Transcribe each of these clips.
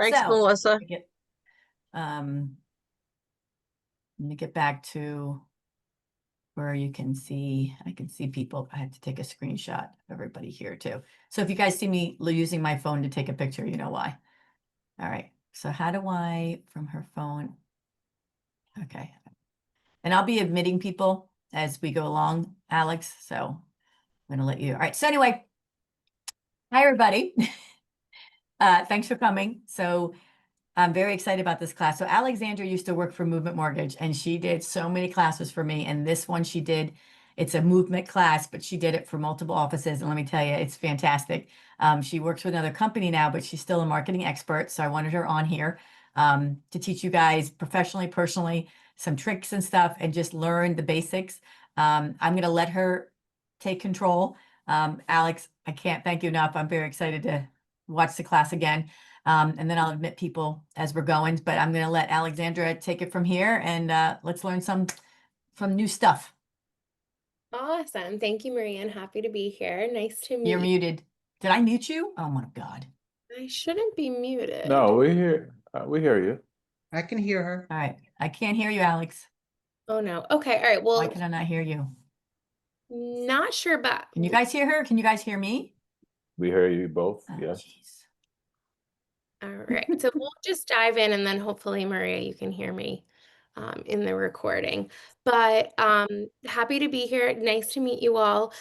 Thanks, So Melissa. um, let me get back to where you can see, I can see people. I have to take a screenshot of everybody here too. So if you guys see me using my phone to take a picture, you know why. All right. So how do I, from her phone? Okay. And I'll be admitting people as we go along, Alex. So I'm going to let you. All right. So anyway, hi, everybody. Thanks for coming. So I'm very excited about this class. So Alexandra used to work for Movement Mortgage, and she did so many classes for me. And this one she did, it's a movement class, but she did it for multiple offices. And let me tell you, it's fantastic. She works with another company now, but she's still a marketing expert. So I wanted her on here to teach you guys professionally, personally, some tricks and stuff, and just learn the basics. I'm going to let her take control. Alex, I can't thank you enough. I'm very excited to watch the class again. And then I'll admit people as we're going, but I'm going to let Alexandra take it from here and let's learn some new stuff. Awesome. Thank you, Maria. I'm happy to be here. Nice to You're meet muted. Did I mute you? Oh my God. you. I shouldn't be muted. No, we hear you. I can hear her. All right. I can't hear you, Alex. Oh no. Okay. All right. Why Well, can I not hear you? not sure, but Can you guys hear her? Can you guys hear me? We hear you both. Oh, Yes. jeez. all right. So we'll just dive in and then hopefully, Maria, you can hear me in the recording. But happy to be here. Nice to meet you all.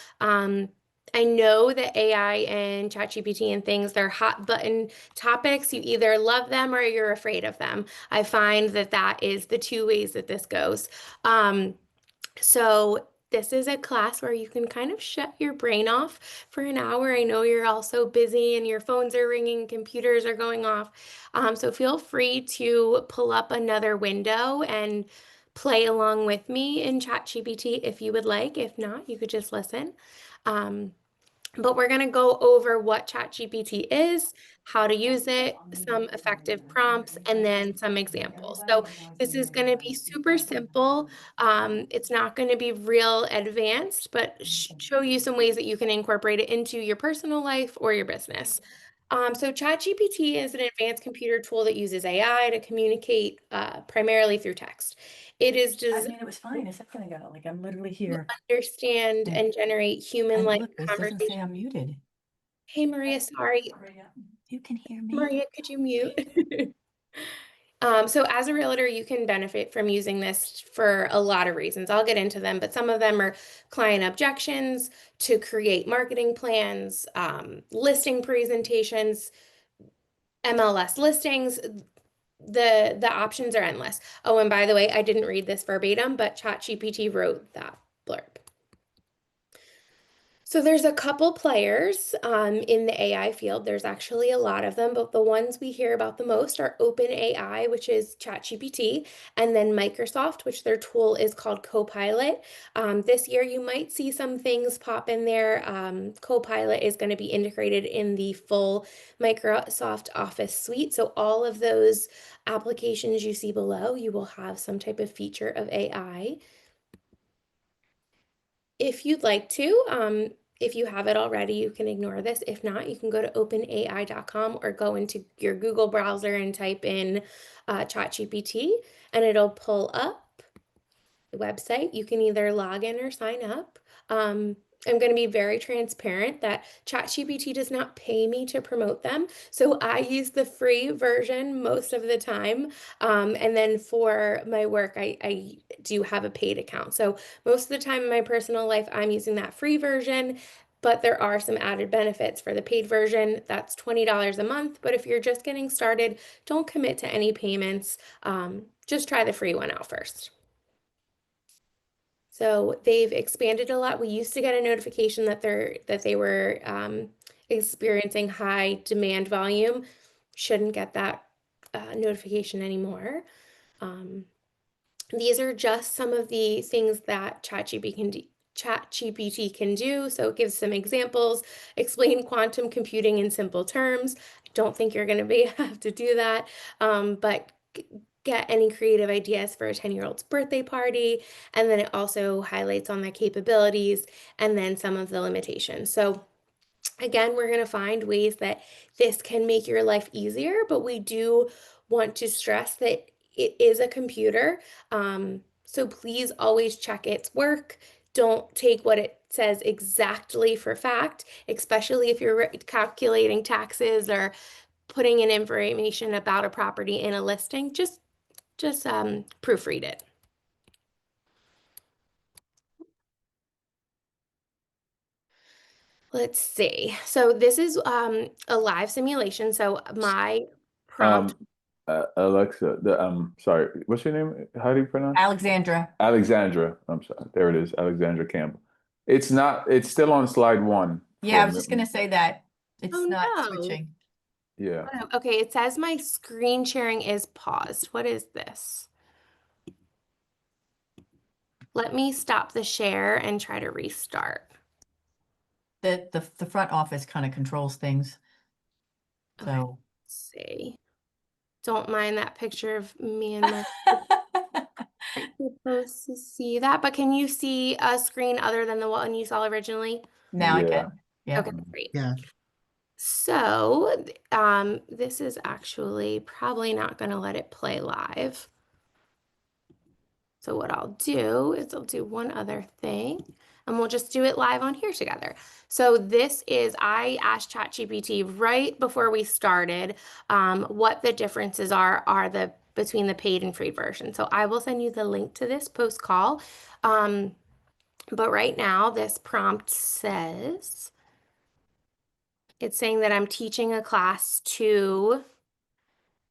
I know that AI and ChatGPT and things, they're hot button topics. You either love them or you're afraid of them. I find that that is the two ways that this goes. So this is a class where you can kind of shut your brain off for an hour. I know you're all so busy and your phones are ringing, computers are going off. So feel free to pull up another window and play along with me in ChatGPT if you would like. If not, you could just listen. But we're going to go over what ChatGPT is, how to use it, some effective prompts, and then some examples. So this is going to be super simple. It's not going to be real advanced, but show you some ways that you can incorporate it into your personal life or your business. So ChatGPT is an advanced computer tool that uses AI to communicate primarily through text. It is I mean, it was fine a second ago. Like I'm literally here. understand and generate And human-like look, this doesn't say conversation. I'm muted. Hey, Maria, sorry. You can hear me. Maria, could you mute? So as a realtor, you can benefit from using this for a lot of reasons. I'll get into them, but some of them are client objections, to create marketing plans, listing presentations, MLS listings. The options are endless. Oh, and by the way, I didn't read this verbatim, but ChatGPT wrote that blurb. So there's a couple players in the AI field. There's actually a lot of them, but the ones we hear about the most are OpenAI, which is ChatGPT, and then Microsoft, which their tool is called Copilot. This year, you might see some things pop in there. Copilot is going to be integrated in the full Microsoft Office suite. So all of those applications you see below, you will have some type of feature of AI. If you'd like to, if you have it already, you can ignore this. If not, you can go to openai.com or go into your Google browser and type in ChatGPT, and it'll pull up the website. You can either log in or sign up. I'm going to be very transparent that ChatGPT does not pay me to promote them. So I use the free version most of the time. And then for my work, I do have a paid account. So most of the time in my personal life, I'm using that free version. But there are some added benefits for the paid version. That's $20 a month. But if you're just getting started, don't commit to any payments. Just try the free one out first. So they've expanded a lot. We used to get a notification that they were experiencing high demand volume. Shouldn't get that notification anymore. These are just some of the things that ChatGPT can do. So it gives some examples, explain quantum computing in simple terms. I don't think you're going to have to do that, but get any creative ideas for a 10-year-old's birthday party. And then it also highlights on the capabilities and then some of the limitations. So Again, we're going to find ways that this can make your life easier, but we do want to stress that it is a computer. So please always check its work. Don't take what it says exactly for fact, especially if you're calculating taxes or putting in information about a property in a listing. Just proofread it. Let's see. So this is a live simulation. So my prompt. Um, Alexa, sorry, what's your name? How do you pronounce? Alexandra. Alexandra. I'm sorry. There it is, Alexandra Campbell. It's not, it's still on slide one. Yeah, I was just gonna say that. It's Oh not no. switching. Yeah. Okay, it says my screen sharing is paused. What is this? Let me stop the share and try to restart. The front office kind of controls things. Okay, So let's see. Don't mind that picture of me and my aren't supposed to see that, but can you see a screen other than the one you saw originally? now I Yeah. can. Yeah. Okay, great. Yeah. So, this is actually probably not going to let it play live. So what I'll do is I'll do one other thing and we'll just do it live on here together. So this is, I asked ChatGPT right before we started what the differences are between the paid and free version. So I will send you the link to this post call. But right now this prompt says, it's saying that I'm teaching a class to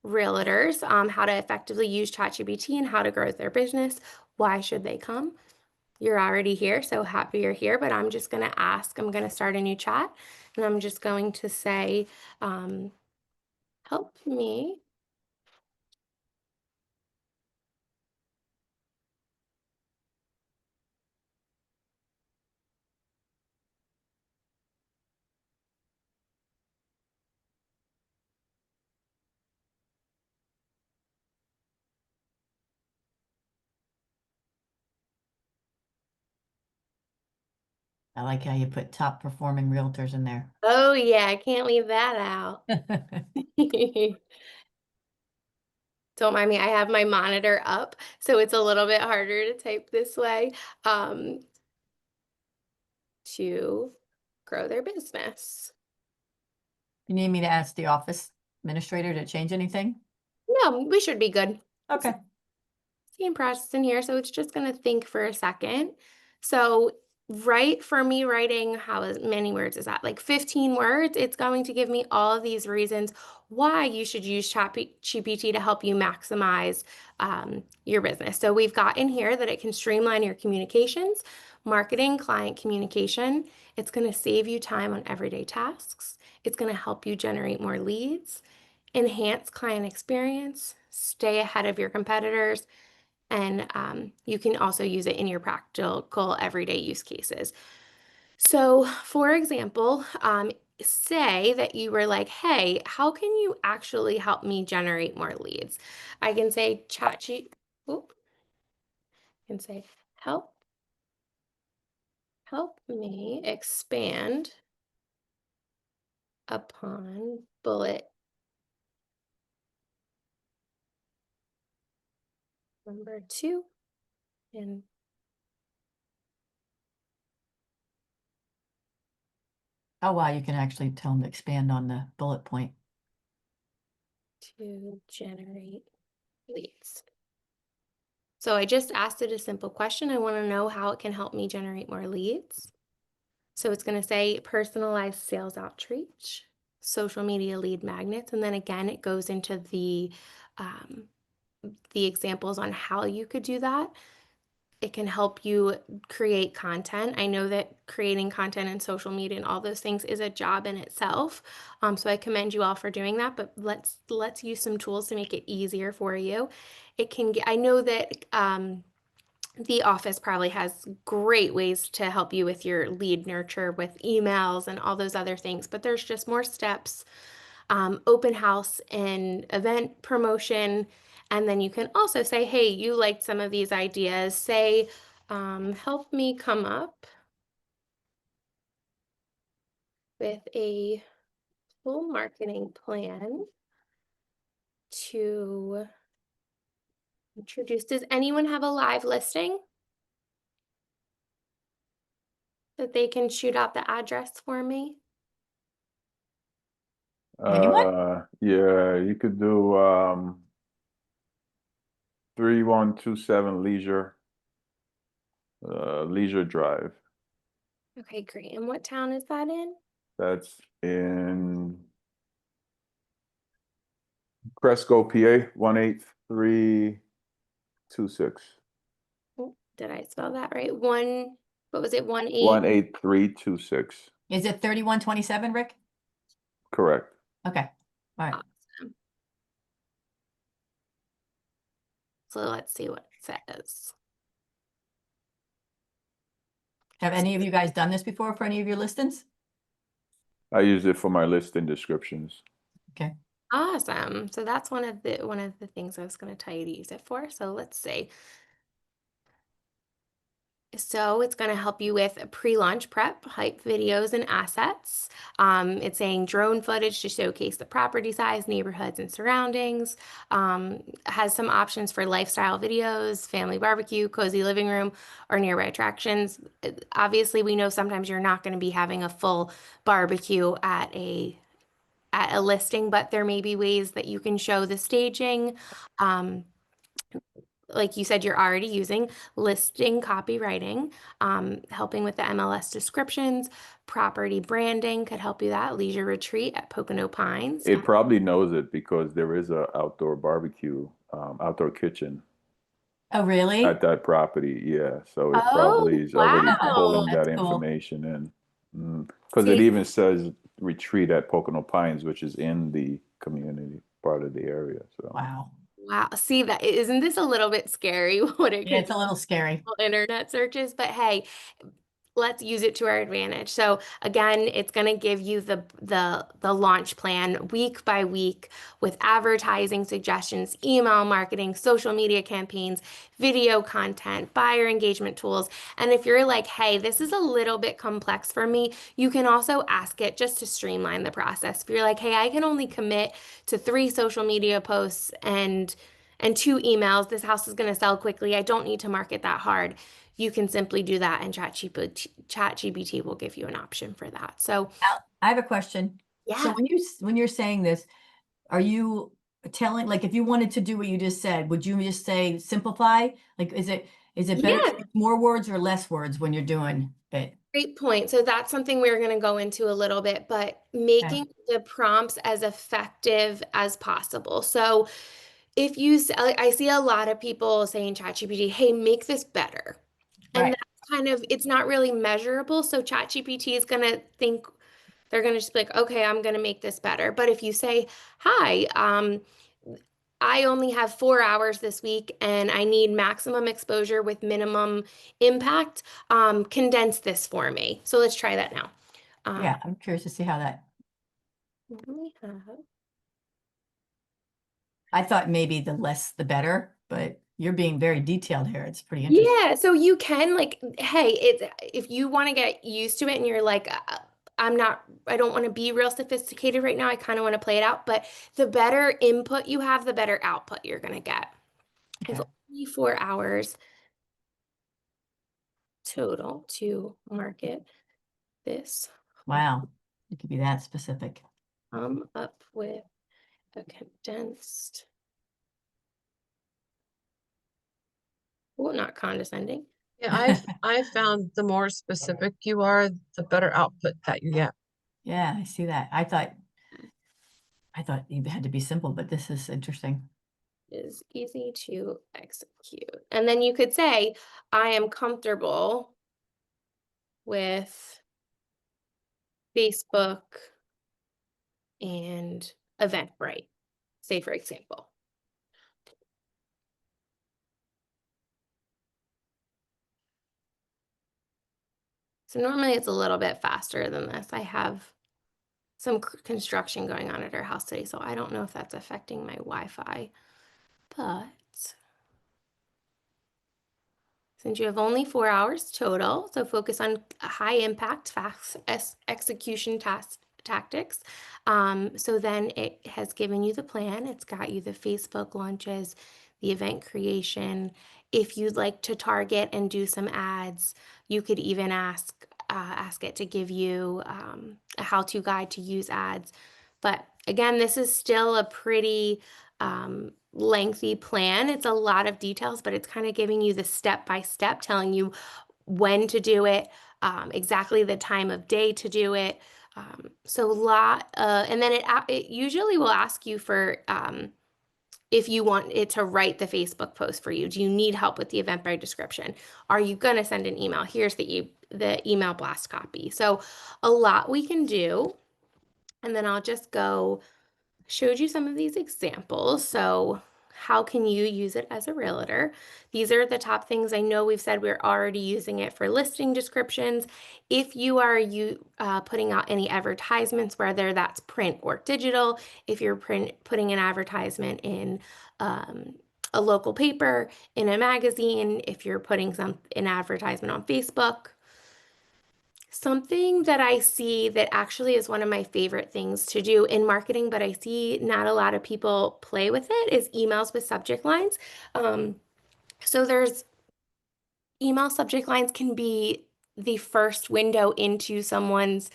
realtors how to effectively use ChatGPT and how to grow their business. Why should they come? You're already here, so happy you're here, but I'm just going to ask, I'm going to start a new chat, and I'm just going to say, help me. I like how you put top performing realtors in there. Oh yeah, I can't leave that out. Don't mind me, I have my monitor up, so it's a little bit harder to type this way to grow their business. You need me to ask the office administrator to change anything? No, we should be good. Okay. Same process in here, so it's just going to think for a second. So right for me writing, many words is that? Like 15 words, it's going to give me all of these reasons why you should use ChatGPT to help you maximize your business. So we've got in here that it can streamline your communications, marketing, client communication. It's going to save you time on everyday tasks. It's going to help you generate more leads, enhance client experience, stay ahead of your competitors, and you can also use it in your practical everyday use cases. So, for example, say that you were like, hey, how can you actually help me generate more leads? I can say, I can say, help me expand upon bullet number 2 and Oh, wow, you can actually tell them to expand on the bullet point. to generate leads. So I just asked it a simple question. I want to know how it can help me generate more leads. So it's going to say personalized sales outreach, social media lead magnets, and then again, it goes into the examples on how you could do that. It can help you create content. I know that creating content in social media and all those things is a job in itself. So I commend you all for doing that, but let's use some tools to make it easier for you. It can get, I know that the office probably has great ways to help you with your lead nurture with emails and all those other things, but there's just more steps. Open house and event promotion. And then you can also say, hey, you liked some of these ideas. Say, help me come up with a full marketing plan to introduce. Does anyone have a live listing that they can shoot out the address for me? Anyone? Yeah, you could do 3127 Leisure Drive. Okay, great. And what town is that in? That's in Cresco, PA, 18326. Oh, did I spell that right? What was it? 18. 18326. Is it 3127, Rick? Correct. Okay. All right. Awesome. So let's see what it says. Have any of you guys done this before for any of your listings? I use it for my listing descriptions. Okay. Awesome. So that's one of the things I was going to tell you to use it for. So let's see. So it's going to help you with pre-launch prep, hype videos, and assets. It's saying drone footage to showcase the property size, neighborhoods, and surroundings. Has some options for lifestyle videos, family barbecue, cozy living room, or nearby attractions. Obviously, we know sometimes you're not going to be having a full barbecue at a listing, but there may be ways that you can show the staging. Like you said, you're already using listing copywriting, helping with the MLS descriptions, property branding could help you that. Leisure retreat at Pocono Pines. It probably knows it because there is a outdoor barbecue, outdoor kitchen Oh, really? at that property. Yeah, so it Oh, probably is already wow. pulling That's that cool. information in. Because it See, even says retreat at Pocono Pines, which is in the community part of the area. So Wow. wow. See that, isn't this a little bit scary what it Yeah, could it's a little scary. do? Internet searches, but hey, let's use it to our advantage. So again, it's going to give you the launch plan week by week with advertising suggestions, email marketing, social media campaigns, video content, buyer engagement tools. And if you're like, hey, this is a little bit complex for me, you can also ask it just to streamline the process. If you're like, hey, I can only commit to 3 social media posts and 2 emails, this house is going to sell quickly. I don't need to market that hard. You can simply do that, and ChatGPT will give you an option for that. So I have a question. So yeah, when you're saying this, are you telling, like, if you wanted to do what you just said, would you just say simplify? Like, is it better to yeah, use more words or less words when you're doing it? great point. So that's something we're going to go into a little bit, but Okay. making the prompts as effective as possible. So if I see a lot of people saying ChatGPT, hey, make this better. And Right. that's kind of, it's not really measurable. So ChatGPT is going to think, they're going to just be like, okay, I'm going to make this better. But if you say, hi, I only have 4 hours this week and I need maximum exposure with minimum impact, condense this for me. So let's try that now. Yeah, I'm curious to see how that, What do we have? I thought maybe the less the better, but you're being very detailed here. It's pretty interesting. Yeah, so you can like, hey, it's if you want to get used to it and you're like, I don't want to be real sophisticated right now. I kind of want to play it out, but the better input you have, the better output you're going to get. It's Okay. only 4 hours total to market this. Wow. It could be that specific. Come up with a condensed, well, not condescending. Yeah, I've found the more specific you are, the better output that you get. Yeah, I see that. I thought you had to be simple, but this is interesting. Is easy to execute. And then you could say, I am comfortable with Facebook and Eventbrite, say for example. So normally it's a little bit faster than this. I have some construction going on at our house today, so I don't know if that's affecting my Wi-Fi, but since you have only 4 hours total, so focus on high impact, fast execution tactics. So then it has given you the plan. It's got you the Facebook launches, the event creation. If you'd like to target and do some ads, you could even ask it to give you a how-to guide to use ads. But again, this is still a pretty lengthy plan. It's a lot of details, but it's kind of giving you the step by step, telling you when to do it, exactly the time of day to do it. So a lot, and then it usually will ask you for if you want it to write the Facebook post for you. Do you need help with the Eventbrite description? Are you going to send an email? Here's the email blast copy. So a lot we can do. And then I'll just go, showed you some of these examples. So how can you use it as a realtor? These are the top things. I know we've said we're already using it for listing descriptions. If you are putting out any advertisements, whether that's print or digital, if you're putting an advertisement in a local paper, in a magazine, if you're putting an advertisement on Facebook. Something that I see that actually is one of my favorite things to do in marketing, but I see not a lot of people play with it, is emails with subject lines. So there's email subject lines can be the first window into someone's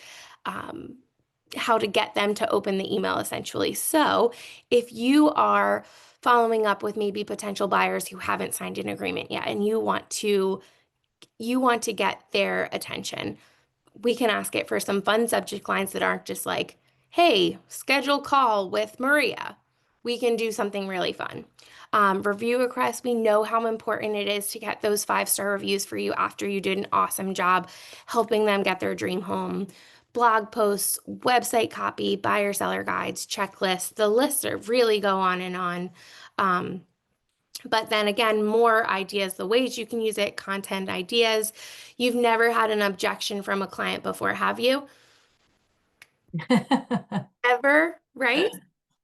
how to get them to open the email, essentially. So if you are following up with maybe potential buyers who haven't signed an agreement yet and you want to get their attention, we can ask it for some fun subject lines that aren't just like, hey, schedule call with Maria. We can do something really fun. Review requests, we know how important it is to get those 5-star reviews for you after you did an awesome job helping them get their dream home. Blog posts, website copy, buyer seller guides, checklists, the lists are really go on and on. But then again, more ideas, the ways you can use it, content ideas. You've never had an objection from a client before, have you? Ever, right?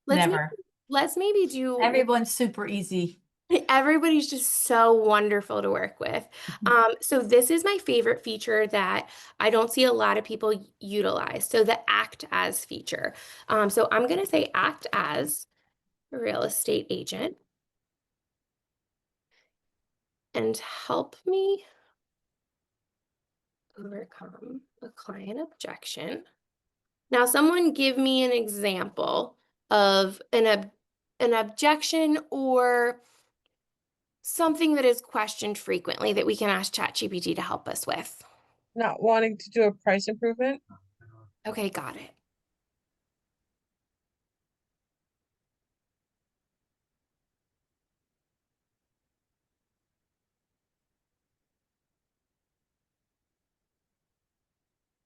Never. Let's maybe do, Everyone's super easy. everybody's just so wonderful to work with. So this is my favorite feature that I don't see a lot of people utilize. So the act as feature. So I'm going to say act as a real estate agent and help me overcome a client objection. Now, someone give me an example of an objection or something that is questioned frequently that we can ask ChatGPT to help us with. Not wanting to do a price improvement. Okay, got it.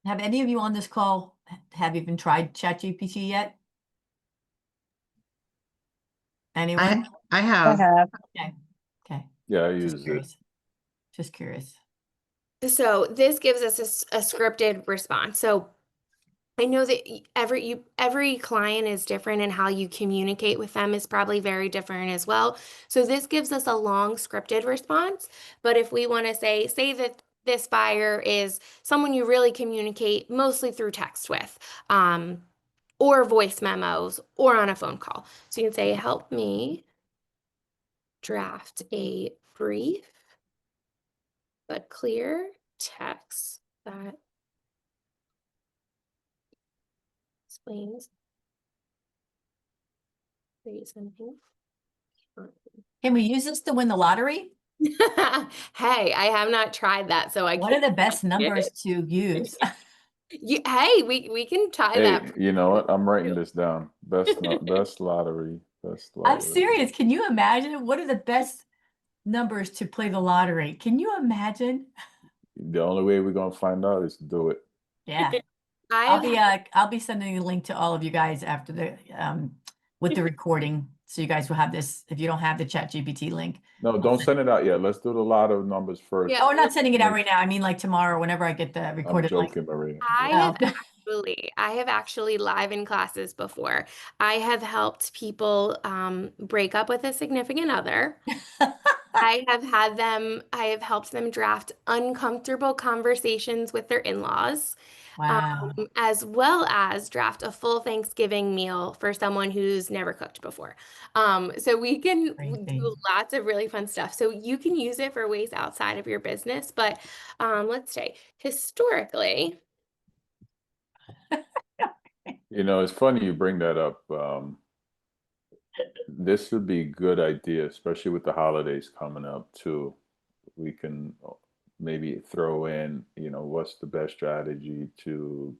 Have any of you on this call have even tried ChatGPT yet? Anyone? I have. Okay. Okay. Yeah, I Just use it. curious. Just curious. So this gives us a scripted response. So I know that every client is different and how you communicate with them is probably very different as well. So this gives us a long scripted response. But if we want to say that this buyer is someone you really communicate mostly through text with, or voice memos, or on a phone call. So you can say, help me draft a brief but clear text that explains reasoning. Can we use this to win the lottery? Hey, I have not tried that, so I What are can't. the best numbers to use? Hey, we can try Hey, that. you know what? I'm writing this down. Best lottery. Best I'm lottery. serious. Can you imagine? What are the best numbers to play the lottery? Can you imagine? The only way we're gonna find out is to do it. Yeah. I've I'll be sending a link to all of you guys after the with the recording. So you guys will have this if you don't have the ChatGPT link. No, don't send it out yet. Let's do the lot of numbers first. Yeah. Oh, we're not sending it out right now. I mean like tomorrow, whenever I get the I'm recorded link. joking, Maria. I Oh. have actually live in classes before. I have helped people break up with a significant other. I have helped them draft uncomfortable conversations with their in-laws, Wow. as well as draft a full Thanksgiving meal for someone who's never cooked before. So we can Crazy. do lots of really fun stuff. So you can use it for ways outside of your business, but let's say historically, You know, it's funny you bring that up. This would be a good idea, especially with the holidays coming up too. We can maybe throw in, you know, what's the best strategy to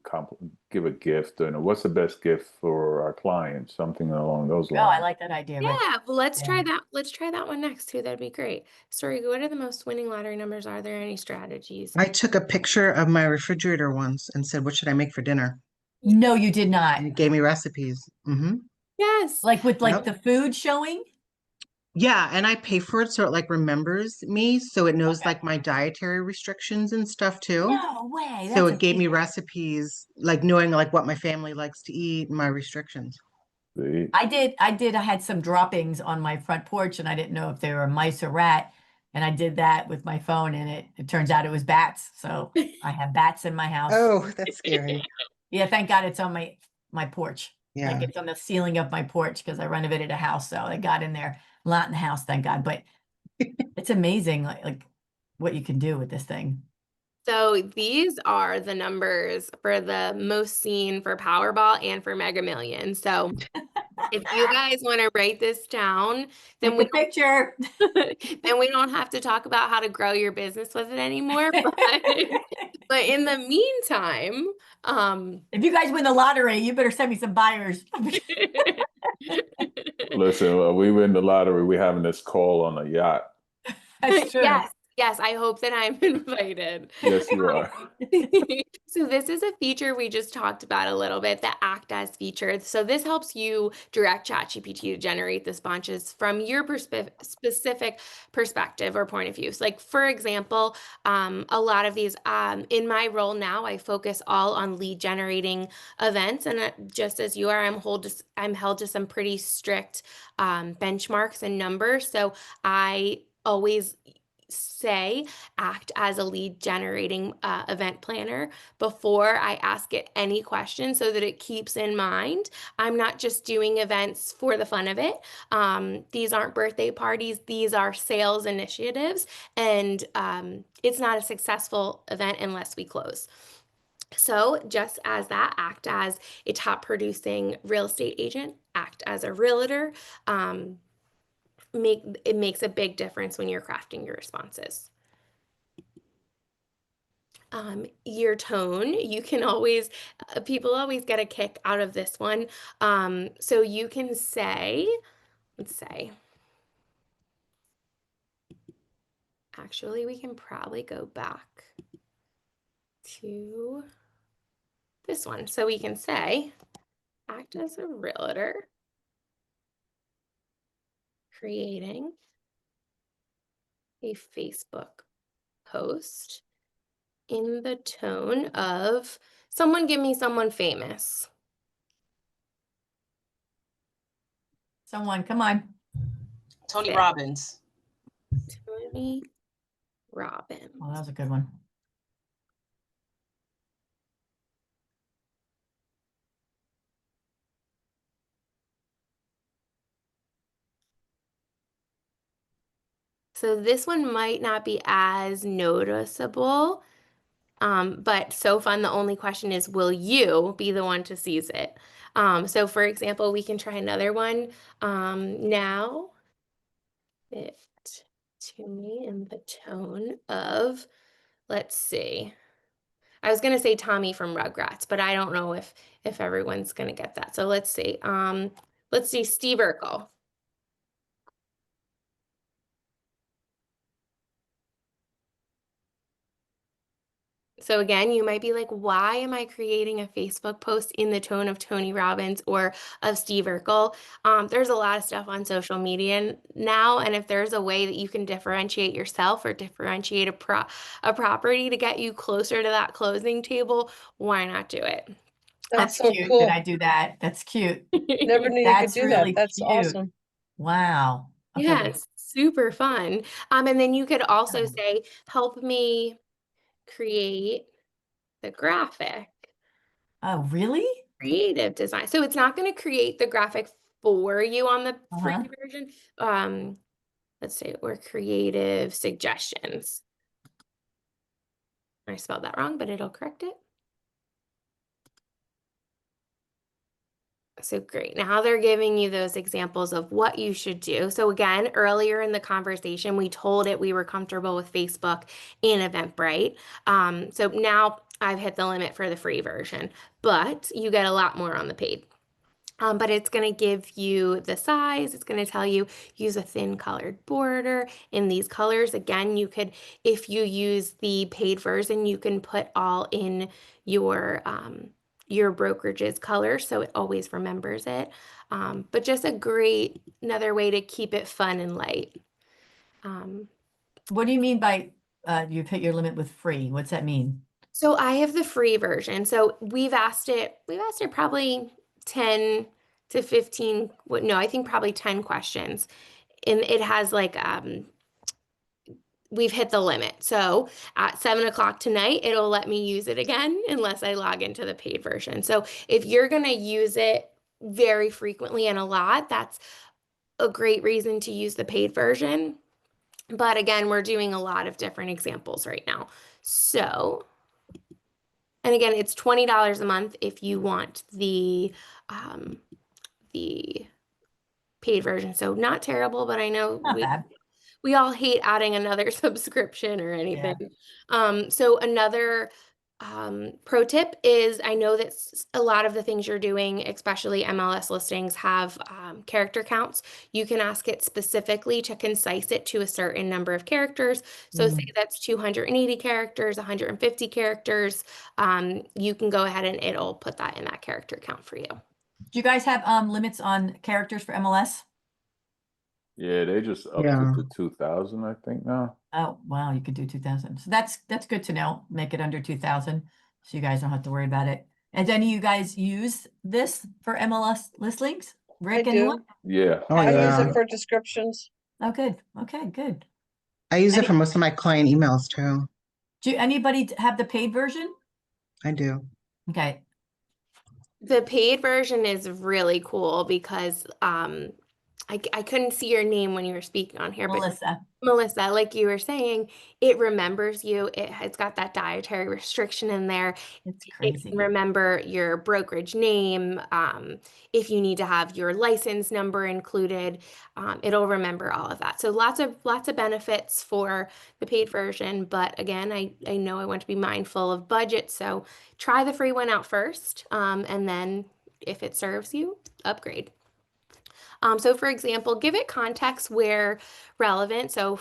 give a gift, and what's the best gift for our clients, something along those Oh, I lines. like that idea, yeah, Rich. well, let's Yeah. try that. Let's try that one next too. That'd be great. Story, what are the most winning lottery numbers? Are there any strategies? I took a picture of my refrigerator once and said, "What should I make for dinner?" No, you did not. And it gave me recipes. Yes. Like with like Yep. the food showing? Yeah, and I pay for it so it like remembers me, so it knows Okay. like my dietary restrictions and stuff too. No way. So That's it gave me amazing. recipes, like knowing like what my family likes to eat and my restrictions. See? I had some droppings on my front porch and I didn't know if they were mice or rat. And I did that with my phone and it turns out it was bats. So I have bats in my house. Oh, that's scary. Yeah, thank God it's on my porch. Like Yeah. it's on the ceiling of my porch because I renovated a house. So they got in there, not in the house, thank God. But it's amazing like what you can do with this thing. So these are the numbers for the most seen for Powerball and for Mega Millions. So if you guys want to write this down, then Take a picture. then we don't have to talk about how to grow your business with it anymore. But in the meantime, If you guys win the lottery, you better send me some buyers. Listen, we win the lottery. We're having this call on a yacht. That's true. yes, I hope that I'm invited. Yes, you are. So this is a feature we just talked about a little bit, the Act As feature. So this helps you direct ChatGPT to generate the responses from your specific perspective or point of view. So like for example, a lot of these in my role now, I focus all on lead generating events, and just as you are, I'm held to some pretty strict benchmarks and numbers. So I always say act as a lead generating event planner before I ask it any questions so that it keeps in mind I'm not just doing events for the fun of it. These aren't birthday parties, these are sales initiatives, and it's not a successful event unless we close. So just as that, act as a top producing real estate agent, act as a realtor. It makes a big difference when you're crafting your responses. Your tone, you can always, people always get a kick out of this one. So you can say, let's say, actually, we can probably go back to this one. So we can say, act as a realtor, creating a Facebook post in the tone of someone give me someone famous. Someone, come on. Tony Okay. Robbins. Tony Robbins. Oh, that was a good one. So this one might not be as noticeable, but so fun. The only question is, will you be the one to seize it? So for example, we can try another one. Now, it to me in the tone of, let's see. I was gonna say Tommy from Rugrats, but I don't know if everyone's gonna get that. So let's see. Let's see Steve Urkel. So again, you might be like, why am I creating a Facebook post in the tone of Tony Robbins or of Steve Urkel? There's a lot of stuff on social media now, and if there's a way that you can differentiate yourself or differentiate a property to get you closer to that closing table, why not do it? That's That's so cute cool. that I do that. That's cute. Never knew you could That's do that. really That's cute. awesome. Wow. Okay. Yes, super fun. And then you could also say, help me create the graphic, Oh, really? creative design. So it's not going to create the graphic for you on the free Uh-huh. version. Let's say or creative suggestions. I spelled that wrong, but it'll correct it. So great. Now they're giving you those examples of what you should do. So again, earlier in the conversation, we told it we were comfortable with Facebook and Eventbrite. So now I've hit the limit for the free version, but you get a lot more on the paid. But it's going to give you the size. It's going to tell you use a thin colored border in these colors. Again, you could, if you use the paid version, you can put all in your brokerage's color, so it always remembers it. But just another way to keep it fun and light. What do you mean by you've hit your limit with free? What's that mean? So I have the free version. So we've asked it probably 10 to 15, no, I think probably 10 questions. And it has like we've hit the limit. So at 7 o'clock tonight, it'll let me use it again unless I log into the paid version. So if you're gonna use it very frequently and a lot, that's a great reason to use the paid version. But again, we're doing a lot of different examples right now. So, and again, it's $20 a month if you want the paid version. So not terrible, but I know Not bad. we all hate adding another subscription or anything. So another pro tip is I know that a lot of the things you're doing, especially MLS listings, have character counts. You can ask it specifically to concise it to a certain number of characters. So say that's 280 characters, 150 characters. You can go ahead and it'll put that in that character count for you. Do you guys have limits on characters for MLS? Yeah, they just upped Yeah. it to 2,000, I think now. Oh, wow, you could do 2,000. So that's good to know. Make it under 2,000 so you guys don't have to worry about it. And any of you guys use this for MLS listings? Rick, I anyone? do. Yeah. Oh, I use yeah. it for descriptions. Oh, good. Okay, good. I use it for most of my client emails too. Do anybody have the paid version? I do. Okay. The paid version is really cool because I couldn't see your name when you were speaking on here, but Melissa. Melissa, like you were saying, it remembers you. It's got that dietary restriction in there. It's It crazy. can remember your brokerage name. If you need to have your license number included, it'll remember all of that. So lots of benefits for the paid version. But again, I know I want to be mindful of budget. So try the free one out first. And then if it serves you, upgrade. So for example, give it context where relevant. So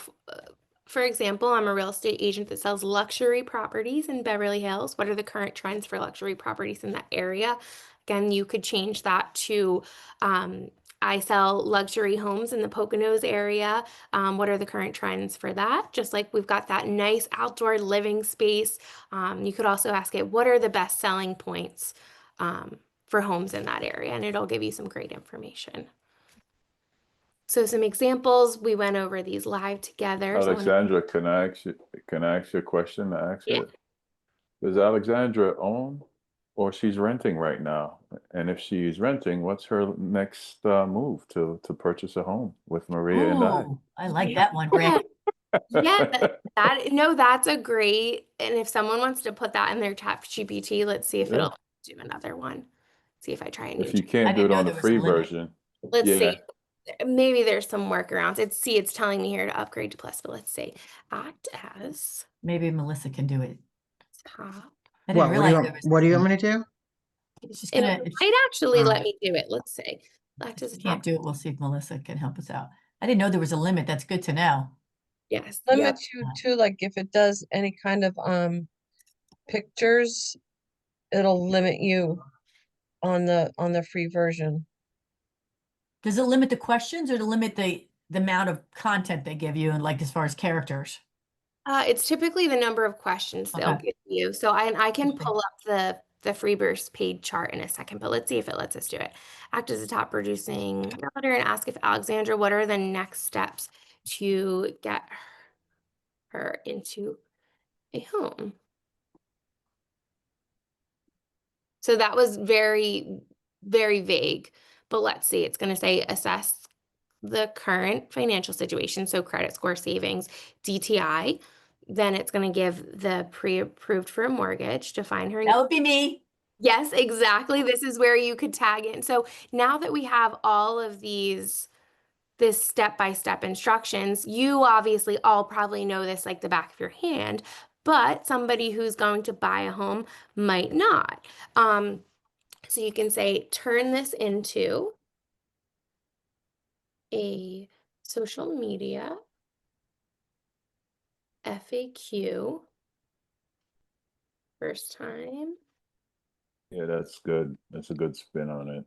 for example, I'm a real estate agent that sells luxury properties in Beverly Hills. What are the current trends for luxury properties in that area? Again, you could change that to I sell luxury homes in the Poconos area. What are the current trends for that? Just like we've got that nice outdoor living space. You could also ask it, what are the best selling points for homes in that area? And it'll give you some great information. So some examples, we went over these live together. Alexandra, can I ask you a question to ask Yeah. it? Does Alexandra own or she's renting right now? And if she's renting, what's her next move to purchase a home with Maria and I? Ooh, I like that one, Rick. Yeah, that's a great, and if someone wants to put that in their ChatGPT, let's see if Yeah. it'll do another one. See if I try a new If you I can't do didn't it know on the there was a free limit. version, Let's yeah. see. Maybe there's some workarounds. It's telling me here to upgrade to plus, but let's say act as Maybe Melissa can do it. top. I didn't realize there was. What do you want me to do? It's just It gonna. might actually Oh. let me do it. Let's say act If as you a can't top. do it, we'll see if Melissa can help us out. I didn't know there was a limit. That's good to know. Yes. Limit you to like if it does any kind of pictures, it'll limit you on the free version. Does it limit the questions or to limit the amount of content they give you and like as far as characters? It's typically the number of questions they'll Okay. give you. So I can Interesting. pull up the Freeburst paid chart in a second, but let's see if it lets us do it. Act as a top producing realtor and ask if Alexandra, what are the next steps to get her into a home? So that was very, very vague, but let's see, it's going to say assess the current financial situation, so credit score, savings, DTI. Then it's going to give the pre-approved for a mortgage, define her. That would be me. Yes, exactly. This is where you could tag in. So now that we have all of this step-by-step instructions, you obviously all probably know this like the back of your hand, but somebody who's going to buy a home might not. So you can say, turn this into a social media FAQ, first time. Yeah, that's good. That's a good spin on it.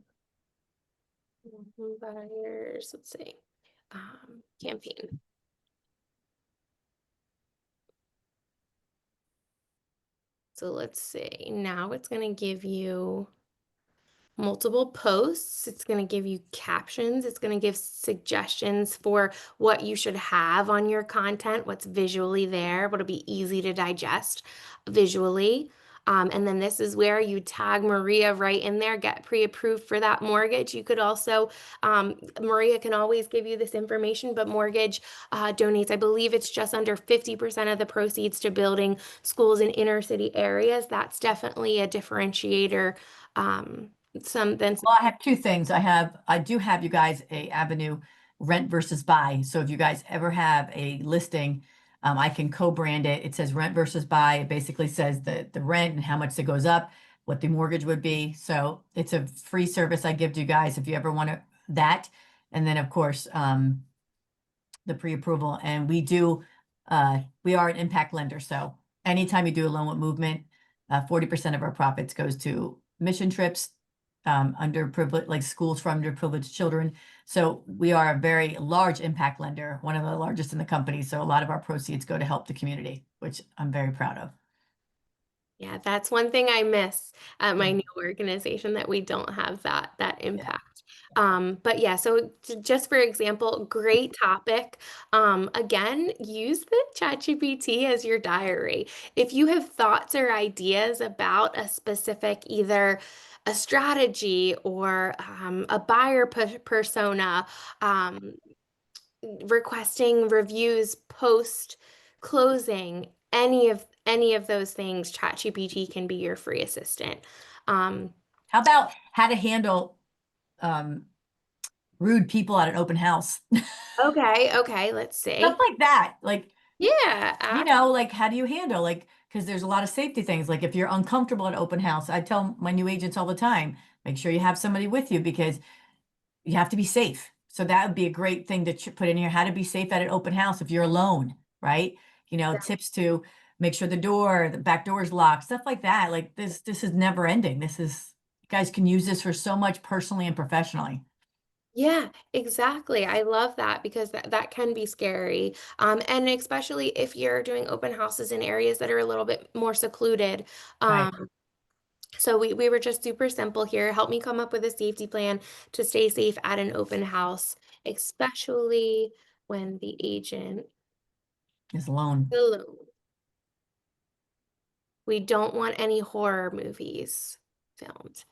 Buyers, let's see, campaign. So let's see, now it's going to give you multiple posts. It's going to give you captions. It's going to give suggestions for what you should have on your content, what's visually there, what'll be easy to digest visually. And then this is where you tag Maria right in there, get pre-approved for that mortgage. You could also, Maria can always give you this information, but mortgage donates, I believe it's just under 50% of the proceeds to building schools in inner city areas. That's definitely a differentiator. Well, I have two things. I do have you guys a avenue rent versus buy. So if you guys ever have a listing, I can co-brand it. It says rent versus buy. It basically says the rent and how much it goes up, what the mortgage would be. So it's a free service I give to you guys if you ever want that. And then of course, the pre-approval. And we are an impact lender. So anytime you do a loan with Movement, 40% of our profits goes to mission trips, underprivileged, like schools for underprivileged children. So we are a very large impact lender, one of the largest in the company. So a lot of our proceeds go to help the community, which I'm very proud of. Yeah, that's one thing I miss at my new organization, that we don't have that impact. But yeah, so just for example, great topic. Again, use the ChatGPT as your diary. If you have thoughts or ideas about a specific, either a strategy or a buyer persona, requesting reviews post closing, any of those things, ChatGPT can be your free assistant. How about how to handle rude people at an open house? Okay, let's see. Stuff like that. Like, Yeah, like how do you handle, like, because there's a lot of safety things. Like if you're uncomfortable at open house, I tell my new agents all the time, make sure you have somebody with you because you have to be safe. So that would be a great thing to put in here, how to be safe at an open house if you're alone, right? Tips to make sure the back door is locked, stuff like that. Like this is never ending. You guys can use this for so much personally and professionally. yeah, exactly. I love that, because that can be scary. And especially if you're doing open houses in areas that are a little bit more secluded. Right. So we were just super simple here. Help me come up with a safety plan to stay safe at an open house, especially when the agent Is alone. is alone. We don't want any horror movies filmed.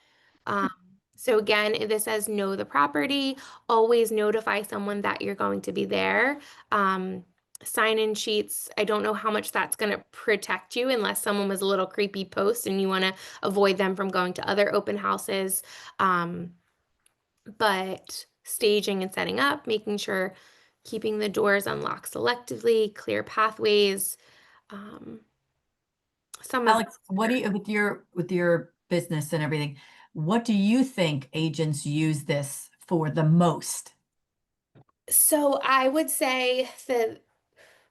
So again, this says know the property, always notify someone that you're going to be there. Sign-in sheets, I don't know how much that's going to protect you unless someone was a little creepy post and you want to avoid them from going to other open houses. But staging and setting up, making sure keeping the doors unlocked selectively, clear pathways. Alex, what do you, with your business and everything, what do you think agents use this for the most? So I would say that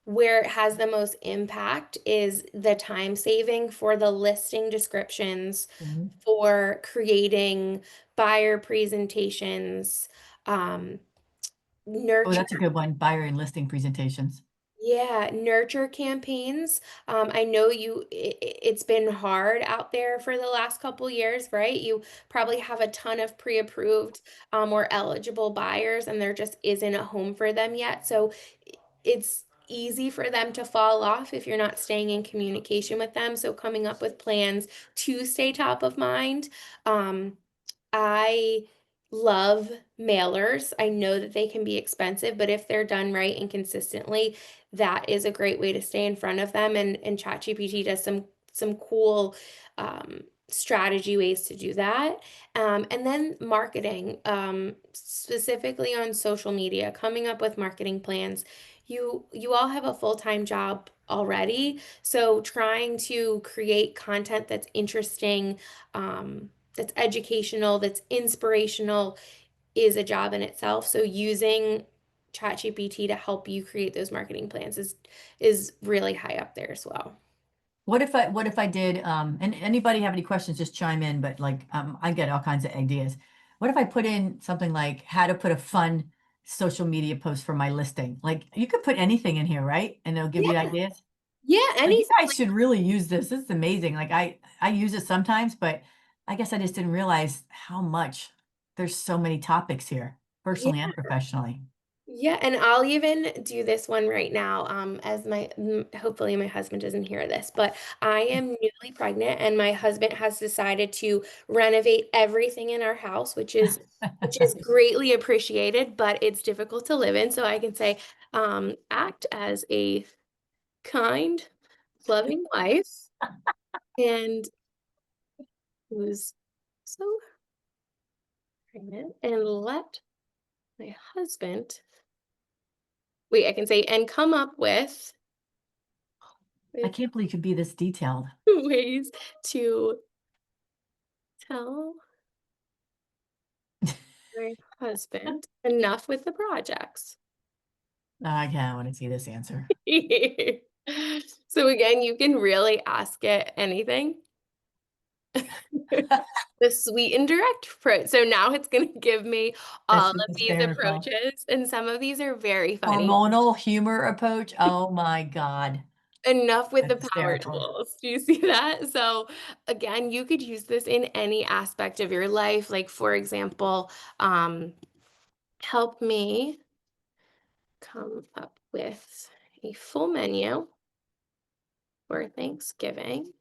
where it has the most impact is the time saving for the listing descriptions, Mhm. for creating buyer presentations, Oh, nurture. that's a good one. Buyer and listing presentations. Yeah, nurture campaigns. I know it's been hard out there for the last couple years, right? You probably have a ton of pre-approved or eligible buyers, and there just isn't a home for them yet. So it's easy for them to fall off if you're not staying in communication with them. So coming up with plans to stay top of mind. Um, I love mailers. I know that they can be expensive, but if they're done right and consistently, that is a great way to stay in front of them. And ChatGPT does some cool strategy ways to do that. And then marketing, specifically on social media, coming up with marketing plans. You all have a full-time job already, so trying to create content that's interesting, that's educational, that's inspirational is a job in itself. So using ChatGPT to help you create those marketing plans is really high up there as well. What if I did, and anybody have any questions, just chime in, but like, I get all kinds of ideas. What if I put in something like how to put a fun social media post for my listing? Like you could put anything in here, right? And it'll give you Yeah, ideas. yeah, Like, you anything. guys should really use this. This is amazing. Like I use it sometimes, but I guess I just didn't realize how much there's so many topics here, Yeah, personally and professionally. yeah, and I'll even do this one right now. As hopefully my husband doesn't hear this, but I am newly pregnant, and my husband has decided to renovate everything in our house, which is greatly appreciated, but it's difficult to live in. So I can say, act as a kind, loving wife, and who's so pregnant, and let my husband wait. I can say and come up with I can't believe you could be this detailed. ways to tell my husband enough with the projects. I can't want to see this answer. So again, you can really ask it anything. The sweet and direct approach. So now it's going to give me all This of is these hysterical. approaches, and some of these are very funny. Hormonal humor approach. Oh my God. Enough with the That's power hysterical. tools. Do you see that? So again, you could use this in any aspect of your life. Like for example, help me come up with a full menu for Thanksgiving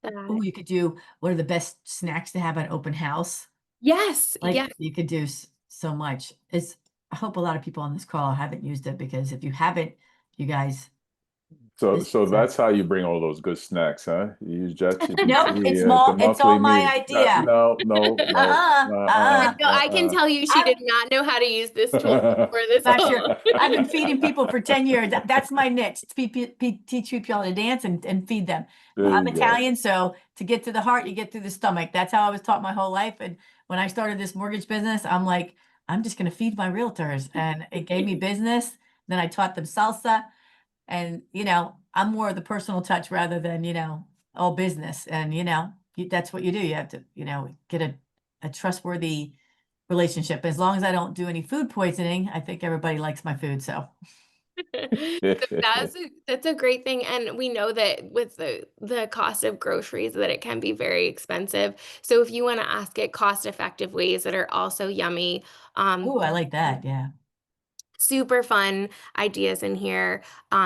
Oh, that you could do what are the best snacks to have at open house? yes, Like yes. you could do so much. It's, I hope a lot of people on this call haven't used it because if you haven't, you guys, So, this so is that's how you bring all those good snacks, huh? You use nope, it's ChatGPT at the small, it's monthly all my meeting. idea. No, no, no, No, I can tell you she I'm did not know how to use this tool before this not sure. call. I've been feeding people for 10 years. That's my niche. Teach people how to dance and feed them. There I'm you go. Italian, so to get to the heart, you get through the stomach. That's how I was taught my whole life. And when I started this mortgage business, I'm like, I'm just going to feed my realtors. And it gave me business. Then I taught them salsa. And, I'm more of the personal touch rather than, all business. And, that's what you do. You have to, get a trustworthy relationship. As long as I don't do any food poisoning, I think everybody likes my food. So So that's a great thing, and we know that with the cost of groceries that it can be very expensive. So if you want to ask it cost-effective ways that are also yummy, um, oh, I like that. Yeah. super fun ideas in here.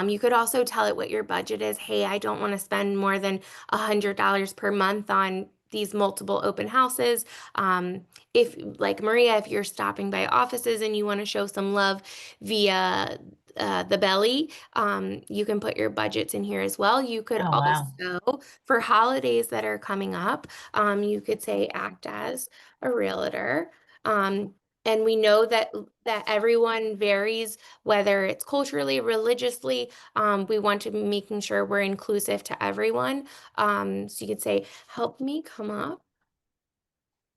You could also tell it what your budget is. Hey, I don't want to spend more than $100 per month on these multiple open houses. If, like Maria, if you're stopping by offices and you want to show some love via the belly, you can put your budgets in here as well. You could Oh, wow. also, for holidays that are coming up, you could say act as a realtor. And we know that everyone varies, whether it's culturally, religiously. We want to be making sure we're inclusive to everyone. So you could say, "Help me come up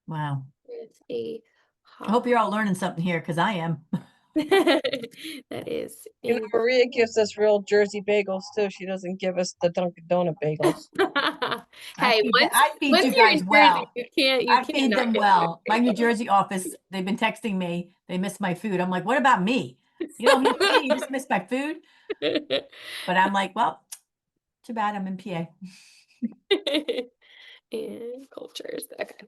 Wow. with a I hope hot." you're all learning something here because I am. That is You know, in. Maria gives us real Jersey bagels too. She doesn't give us the Dunkin' Donut bagels. Hey, once I feed once you you're guys in Jersey, well. you I can't feed not them get the well. My New bagel. Jersey office, they've been texting me. They miss my food. I'm like, what about me? You don't miss me, you just miss my food. But I'm like, well, too bad I'm in PA. And cultures. Okay.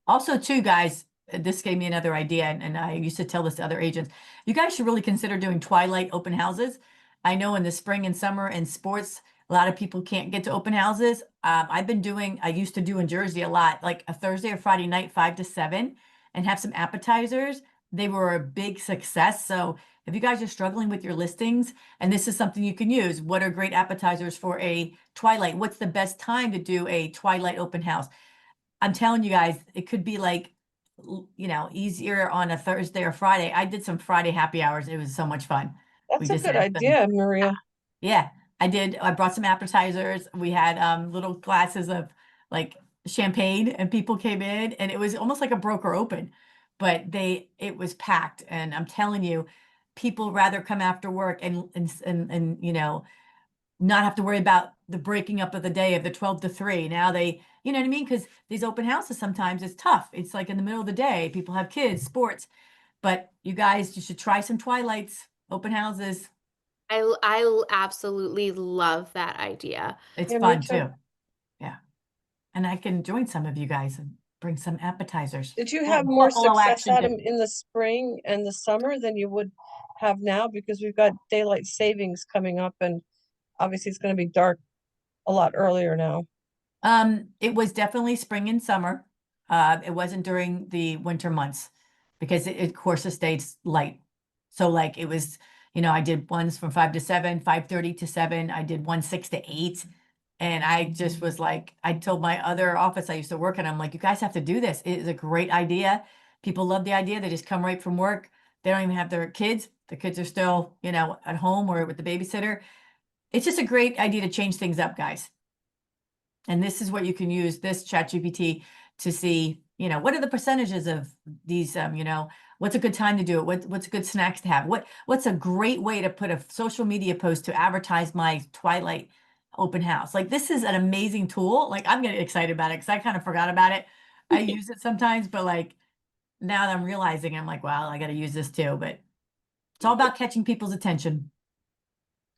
Also, too, guys, this gave me another idea, and I used to tell this to other agents. You guys should really consider doing twilight open houses. I know in the spring and summer and sports, a lot of people can't get to open houses. I used to do in Jersey a lot, like a Thursday or Friday night, 5 to 7, and have some appetizers. They were a big success. So if you guys are struggling with your listings, and this is something you can use, what are great appetizers for a twilight? What's the best time to do a twilight open house? I'm telling you guys, it could be like, easier on a Thursday or Friday. I did some Friday happy hours. It was so much fun. We That's a just good had some, idea, Maria. yeah, I did. I brought some appetizers. We had little glasses of like champagne, and people came in, and it was almost like a broker open, but it was packed. And I'm telling you, people rather come after work and not have to worry about the breaking up of the day of the 12 to 3. Now you know what I mean? Because these open houses sometimes it's tough. It's like in the middle of the day, people have kids, sports. But you guys, you should try some twilights, open houses. I absolutely love that idea. It's Yeah, me fun too. too. Yeah. And I can join some of you guys and bring some appetizers. Did you Well, have more Buffalo success action at too. them in the spring and the summer than you would have now? Because we've got daylight savings coming up, and obviously it's going to be dark a lot earlier now. It was definitely spring and summer. It wasn't during the winter months because of course it stayed light. So like it was, I did ones from 5 to 7, 5:30 to 7. I did one 6 to 8. And I just was like, I told my other office I used to work in, I'm like, you guys have to do this. It is a great idea. People love the idea. They just come right from work. They don't even have their kids. The kids are still, at home or with the babysitter. It's just a great idea to change things up, guys. And this is what you can use this ChatGPT to see, what are the percentages of these, what's a good time to do it? What's a good snacks to have? What's a great way to put a social media post to advertise my Twilight open house? Like this is an amazing tool. Like I'm getting excited about it because I kind of forgot about it. I use it sometimes, but like now that I'm realizing, I'm like, wow, I got to use this too. But it's all about catching people's attention.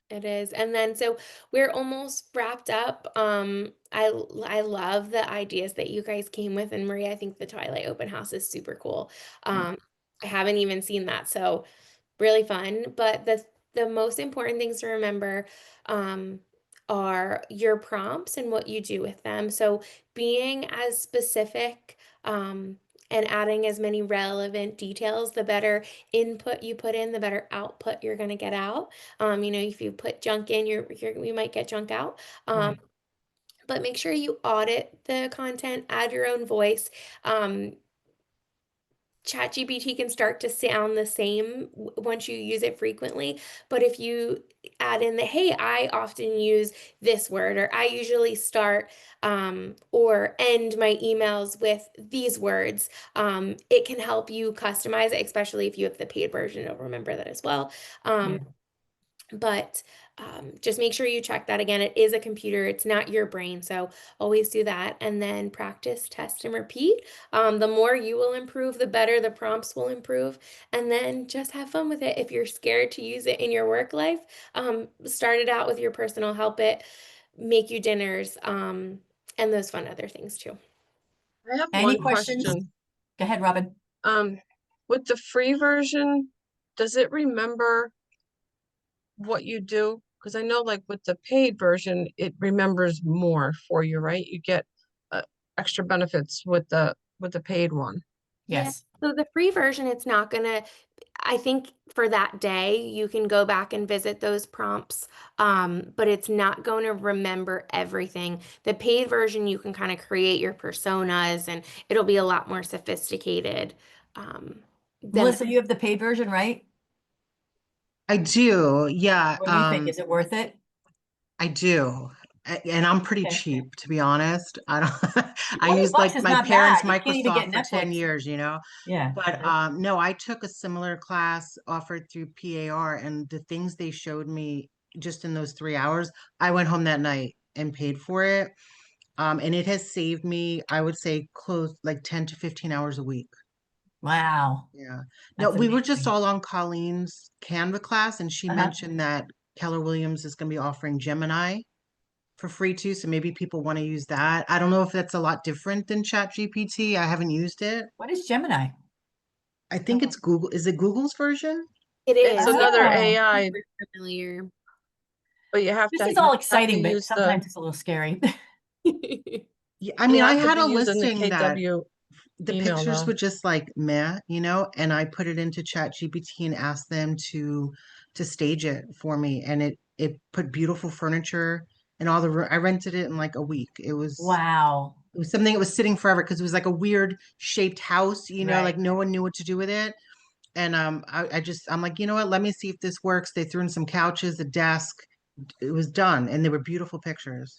It is. And then so we're almost wrapped up. I love the ideas that you guys came with, and Maria, I think the Twilight open house is super cool. I haven't even seen that, so really fun. But the most important things to remember um are your prompts and what you do with them. So being as specific and adding as many relevant details, the better input you put in, the better output you're going to get out. If you put junk in, you might get junk out. Right. But make sure you audit the content, add your own voice. ChatGPT can start to sound the same once you use it frequently. But if you add in the, hey, I often use this word, or I usually start or end my emails with these words, it can help you customize it, especially if you have the paid version. You'll remember that as well. Yeah. But just make sure you check that again. It is a computer, it's not your brain. So always do that. And then practice, test, and repeat. The more you will improve, the better the prompts will improve. And then just have fun with it. If you're scared to use it in your work life, start it out with your personal help it, make you dinners, and those fun other things too. I have Any one questions? question. Go ahead, Robin. With the free version, does it remember what you do? Because I know like with the paid version, it remembers more for you, right? You get extra benefits with the paid one. Yeah. Yes. So the free version, it's not gonna, I think for that day, you can go back and visit those prompts, but it's not going to remember everything. The paid version, you can kind of create your personas and it'll be a lot more sophisticated. Than Melissa, you have the paid version, right? I do. Yeah. What do you think? Is it worth it? I do. And I'm pretty Okay. cheap, to be honest. I don't I 20 used bucks like is my not parents' bad. You can't even get Microsoft for 10 Netflix. years, Yeah. But no, I took a similar class offered through PAR, and the things they showed me just in those 3 hours, I went home that night and paid for it. And it has saved me, I would say, close like 10 to 15 hours a week. Wow. Yeah. No, That's we were just amazing. all on Colleen's Canva class, and she Uh-huh. mentioned that Keller Williams is going to be offering Gemini for free too. So maybe people want to use that. I don't know if that's a lot different than ChatGPT. I haven't used it. What is Gemini? I think it's Google. Is it Google's version? It It's is. Yeah. another Oh, AI, Super familiar. but you have this to is all you have to exciting, but use the sometimes it's a little scary. Yeah, I you mean, I have to had be a using the listing that KW the email pictures though. were just like meh, and I put it into ChatGPT and asked them to stage it for me, and it put beautiful furniture and all I rented it in like a week. Wow. It was something that was sitting forever because it was like a weird shaped house, like Right. no one knew what to do with it. And I'm like, you know what? Let me see if this works. They threw in some couches, a desk. It was done, and they were beautiful pictures.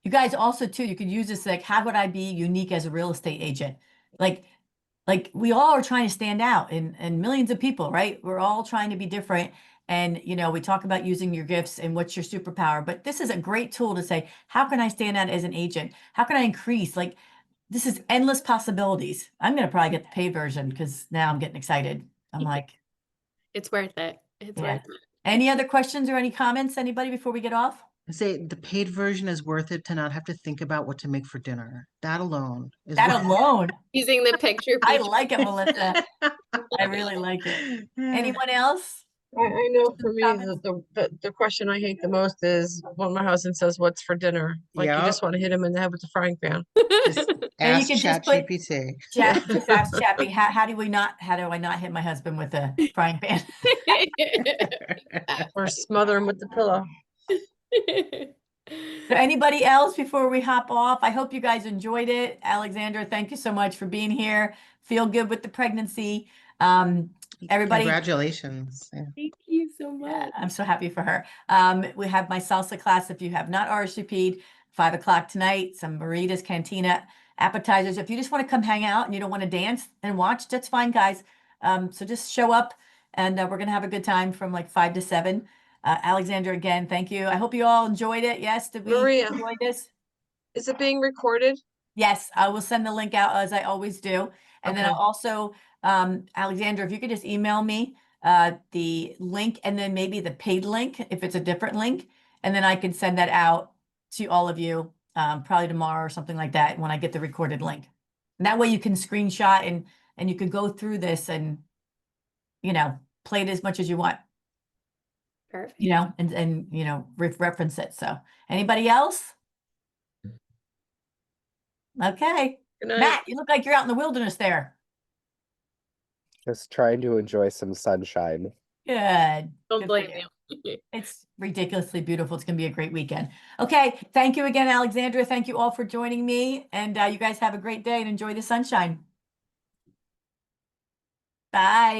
You guys also too, you could use this like, how would I be unique as a real estate agent? Like, like we all are trying to stand out and millions of people, right? We're all trying to be different. And we talk about using your gifts and what's your superpower, but this is a great tool to say, how can I stand out as an agent? How can I increase? Like, this is endless possibilities. I'm gonna probably get the paid version because now I'm getting excited. I'm like, It's worth it. It's yeah. worth it. Any other questions or any comments, anybody, before we get off? I say the paid version is worth it to not have to think about what to make for dinner. That alone is That worth alone, Using the picture I feature. like it, Melissa. it. I really like it. Anyone else? I know for me Comments? the question I hate the most is when my husband says, "What's for dinner?" Like you just Yep. want to hit him in the head with the frying pan. Just And you ask can just put ChatGPT. Yeah. chat, just ask Chappie, how do I not hit my husband with a frying pan? Or smother him with the pillow. So anybody else before we hop off? I hope you guys enjoyed it. Alexandra, thank you so much for being here. Feel good with the pregnancy. Everybody, Congratulations. Yeah. Thank you so yeah, much. I'm so happy for her. We have my salsa class. If you have not RSVP'd, 5 o'clock tonight, some Marita's Cantina appetizers. If you just want to come hang out and you don't want to dance and watch, that's fine, guys. So just show up and we're going to have a good time from like 5 to 7. Alexandra, again, thank you. I hope you all enjoyed it. Yes, did we Maria, enjoy this? is it being recorded? Yes, I will send the link out as I always do. And then I'll Okay. also, Alexandra, if you could just email me the link and then maybe the paid link if it's a different link. And then I can send that out to all of you probably tomorrow or something like that when I get the recorded link. And that way you can screenshot and you can go through this and, play it as much as you want, Perfect. and reference it. So anybody else? Okay. Good night. Matt, you look like you're out in the wilderness there. Just trying to enjoy some sunshine. Good. Don't Good for blame you. you. It's ridiculously beautiful. It's going to be a great weekend. Okay. Thank you again, Alexandra. Thank you all for joining me. And you guys have a great day and enjoy the sunshine. Bye.